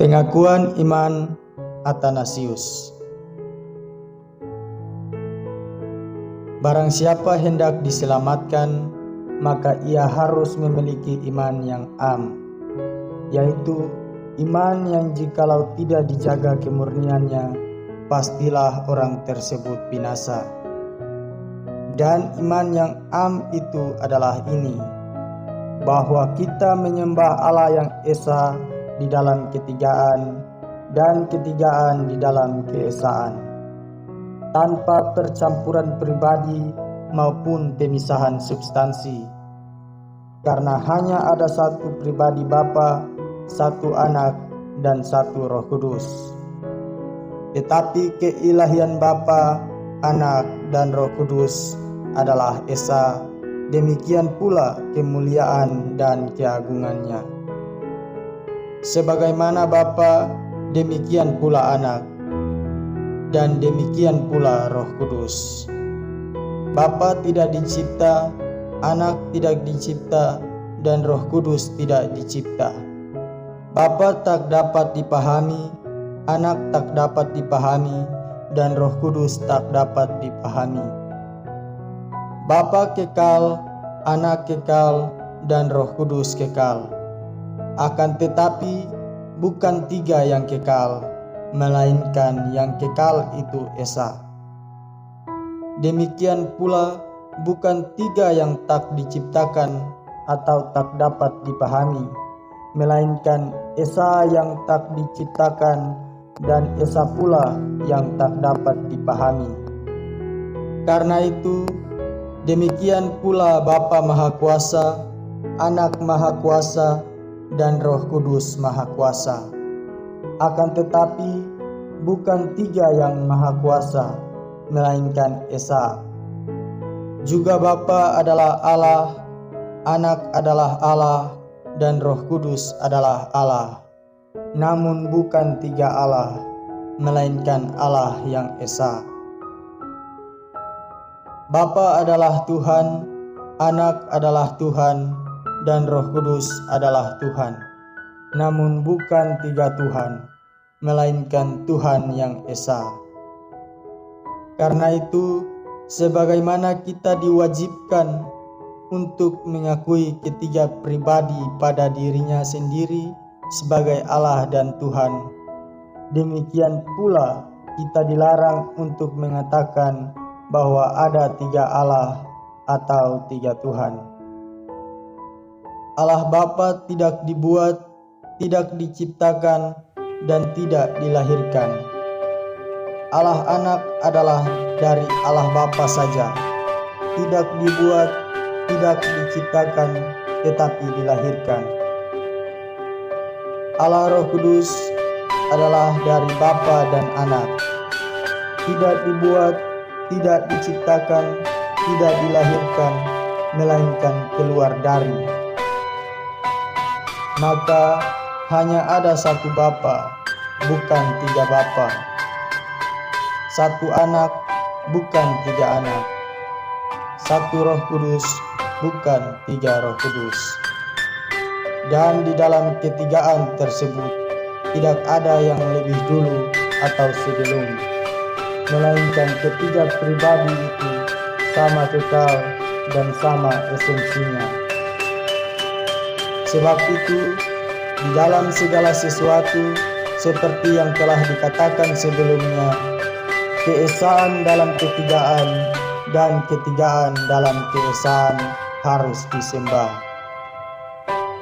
Pengakuan iman Athanasius. Barang siapa hendak diselamatkan, maka ia harus memiliki iman yang am, yaitu iman yang jikalau tidak dijaga kemurniannya, pastilah orang tersebut binasa. Dan iman yang am itu adalah ini, bahwa kita menyembah Allah yang esa di dalam ketigaan dan ketigaan di dalam keesaan, tanpa percampuran pribadi maupun pemisahan substansi. Karena hanya ada satu pribadi Bapa, satu Anak, dan satu Roh Kudus. Tetapi keilahian Bapa, Anak, dan Roh Kudus adalah esa, demikian pula kemuliaan dan keagungannya. Sebagaimana Bapa, demikian pula Anak, dan demikian pula Roh Kudus. Bapa tidak dicipta, Anak tidak dicipta, dan Roh Kudus tidak dicipta. Bapa tak dapat dipahami, Anak tak dapat dipahami, dan Roh Kudus tak dapat dipahami. Bapa kekal, Anak kekal, dan Roh Kudus kekal. Akan tetapi bukan tiga yang kekal, melainkan yang kekal itu esa. Demikian pula bukan tiga yang tak diciptakan atau tak dapat dipahami, melainkan esa yang tak diciptakan dan esa pula yang tak dapat dipahami. Karena itu, demikian pula Bapa Maha Kuasa, Anak Maha Kuasa, dan Roh Kudus Maha Kuasa. Akan tetapi bukan tiga yang Maha Kuasa, melainkan esa. Juga Bapa adalah Allah, Anak adalah Allah, dan Roh Kudus adalah Allah. Namun bukan tiga Allah, melainkan Allah yang esa. Bapa adalah Tuhan, Anak adalah Tuhan, dan Roh Kudus adalah Tuhan. Namun bukan tiga Tuhan, melainkan Tuhan yang esa. Karena itu, sebagaimana kita diwajibkan untuk mengakui ketiga pribadi pada dirinya sendiri sebagai Allah dan Tuhan, demikian pula kita dilarang untuk mengatakan bahwa ada tiga Allah atau tiga Tuhan. Allah Bapa tidak dibuat, tidak diciptakan, dan tidak dilahirkan. Allah Anak adalah dari Allah Bapa saja, tidak dibuat, tidak diciptakan, tetapi dilahirkan. Allah Roh Kudus adalah dari Bapa dan Anak, tidak dibuat, tidak diciptakan, tidak dilahirkan, melainkan keluar dari. Maka hanya ada satu Bapa, bukan tiga Bapa. Satu Anak, bukan tiga Anak. Satu Roh Kudus, bukan tiga Roh Kudus. Dan di dalam ketigaan tersebut tidak ada yang lebih dulu atau sebelum, melainkan ketiga pribadi itu sama kekal dan sama esensinya. Sebab itu, di dalam segala sesuatu, seperti yang telah dikatakan sebelumnya, keesaan dalam ketigaan dan ketigaan dalam keesaan harus disembah.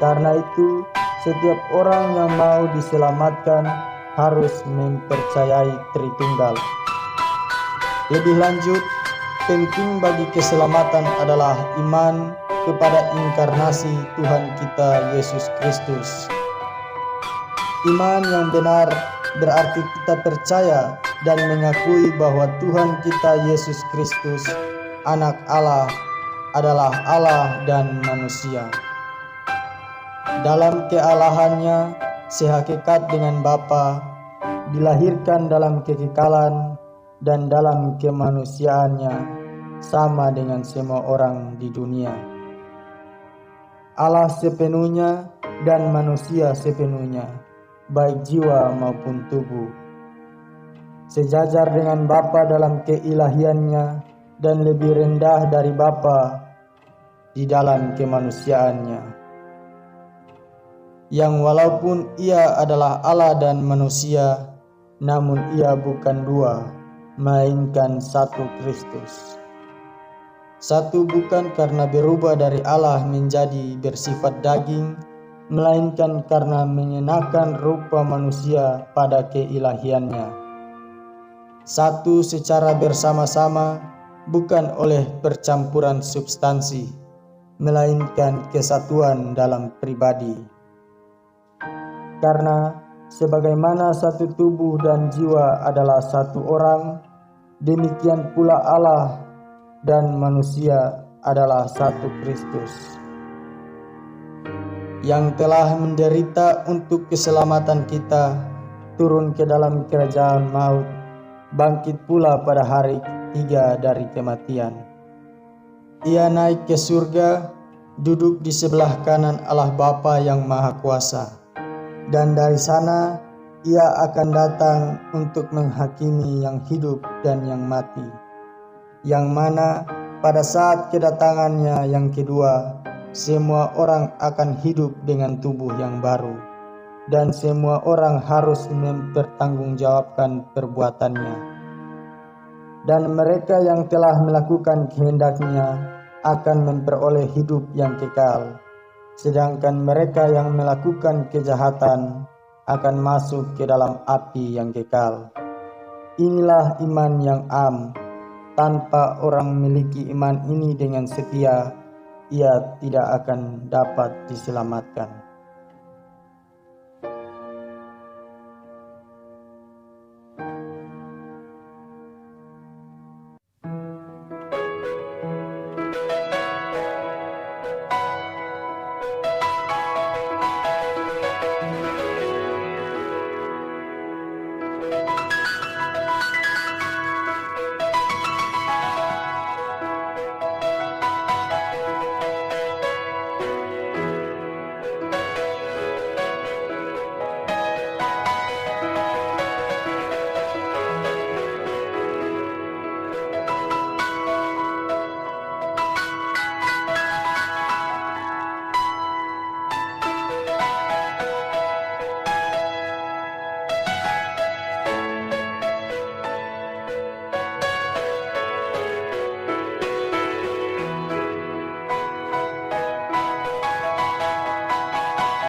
Karena itu, setiap orang yang mau diselamatkan harus mempercayai Tritunggal. Lebih lanjut, penting bagi keselamatan adalah iman kepada inkarnasi Tuhan kita Yesus Kristus. Iman yang benar berarti kita percaya dan mengakui bahwa Tuhan kita Yesus Kristus, Anak Allah, adalah Allah dan manusia. Dalam kealahannya, sehakikat dengan Bapa, dilahirkan dalam kekekalan, dan dalam kemanusiaannya sama dengan semua orang di dunia. Allah sepenuhnya dan manusia sepenuhnya, baik jiwa maupun tubuh. Sejajar dengan Bapa dalam keilahiannya dan lebih rendah dari Bapa di dalam kemanusiaannya, yang walaupun ia adalah Allah dan manusia, namun ia bukan dua, melainkan satu Kristus. Satu bukan karena berubah dari Allah menjadi bersifat daging, melainkan karena mengenakan rupa manusia pada keilahiannya. Satu secara bersama-sama, bukan oleh percampuran substansi, melainkan kesatuan dalam pribadi. Karena sebagaimana satu tubuh dan jiwa adalah satu orang, demikian pula Allah dan manusia adalah satu Kristus, yang telah menderita untuk keselamatan kita, turun ke dalam kerajaan maut, bangkit pula pada hari ketiga dari kematian. Ia naik ke surga, duduk di sebelah kanan Allah Bapa yang Maha Kuasa, dan dari sana ia akan datang untuk menghakimi yang hidup dan yang mati, yang mana pada saat kedatangannya yang kedua, semua orang akan hidup dengan tubuh yang baru, dan semua orang harus mempertanggungjawabkan perbuatannya. Dan mereka yang telah melakukan kehendaknya akan memperoleh hidup yang kekal, sedangkan mereka yang melakukan kejahatan akan masuk ke dalam api yang kekal. Inilah iman yang am. Tanpa orang memiliki iman ini dengan setia, ia tidak akan dapat diselamatkan.